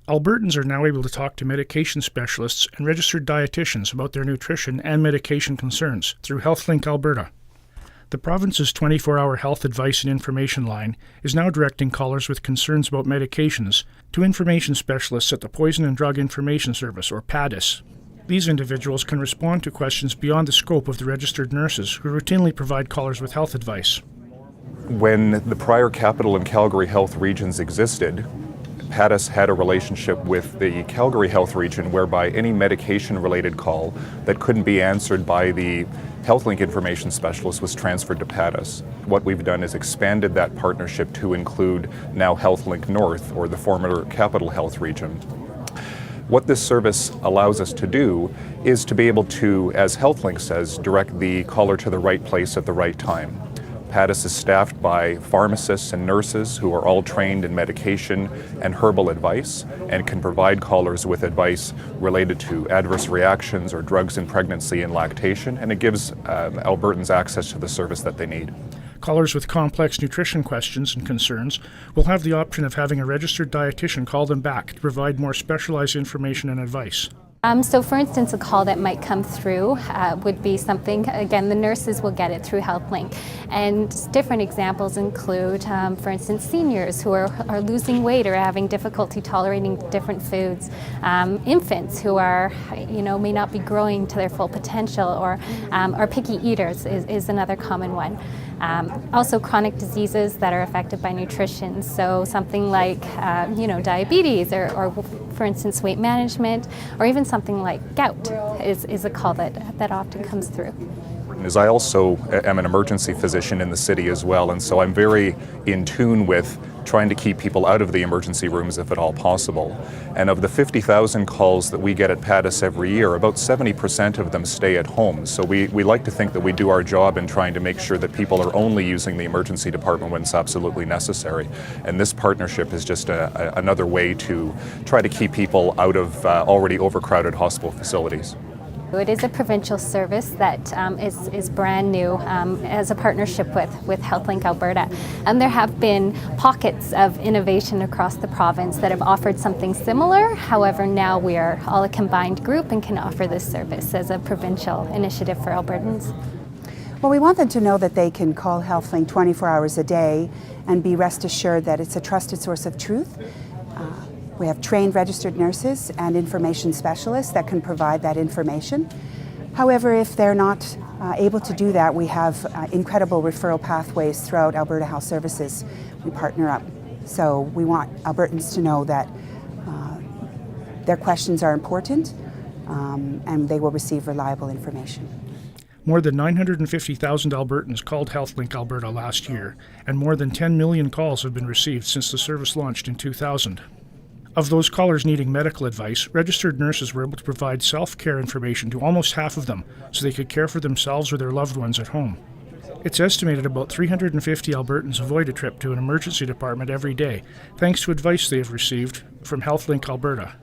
Albertans are now able to talk to medication specialists and registered dietitians about their nutrition and medication concerns through HealthLink Alberta. The province's 24-hour health advice and information line is now directing callers with concerns about medications to information specialists at the Poison and Drug Information Service, or PADIS. These individuals can respond to questions beyond the scope of the registered nurses who routinely provide callers with health advice. When the prior Capital and Calgary health regions existed, PADIS had a relationship with the Calgary health region whereby any medication-related call that couldn't be answered by the HealthLink information specialist was transferred to PADIS. What we've done is expanded that partnership to include now HealthLink North, or the former Capital Health region. What this service allows us to do is to be able to, as HealthLink says, direct the caller to the right place at the right time. PADIS is staffed by pharmacists and nurses who are all trained in medication and herbal advice and can provide callers with advice related to adverse reactions or drugs in pregnancy and lactation, and it gives Albertans access to the service that they need. Callers with complex nutrition questions and concerns will have the option of having a registered dietitian call them back to provide more specialized information and advice. So for instance, a call that might come through would be something, again, the nurses will get it through HealthLink. And different examples include, for instance, seniors who are losing weight or having difficulty tolerating different foods, infants who are, may not be growing to their full potential, or picky eaters is another common one. Also chronic diseases that are affected by nutrition, so something like diabetes or for instance weight management, or even something like gout is a call that often comes through. As I also am an emergency physician in the city as well, and so I'm very in tune with trying to keep people out of the emergency rooms if at all possible. And of the 50,000 calls that we get at PADIS every year, about 70% of them stay at home. So we like to think that we do our job in trying to make sure that people are only using the emergency department when it's absolutely necessary. And this partnership is just another way to try to keep people out of already overcrowded hospital facilities. It is a provincial service that is brand new as a partnership with HealthLink Alberta. And there have been pockets of innovation across the province that have offered something similar. However, now we are all a combined group and can offer this service as a provincial initiative for Albertans. Well, we want them to know that they can call HealthLink 24 hours a day and be rest assured that it's a trusted source of truth. We have trained registered nurses and information specialists that can provide that information. However, if they're not able to do that, we have incredible referral pathways throughout Alberta Health Services. We partner up. So we want Albertans to know that their questions are important and they will receive reliable information. More than 950,000 Albertans called HealthLink Alberta last year, and more than 10 million calls have been received since the service launched in 2000. Of those callers needing medical advice, registered nurses were able to provide self-care information to almost half of them so they could care for themselves or their loved ones at home. It's estimated about 350 Albertans avoid a trip to an emergency department every day, thanks to advice they have received from HealthLink Alberta.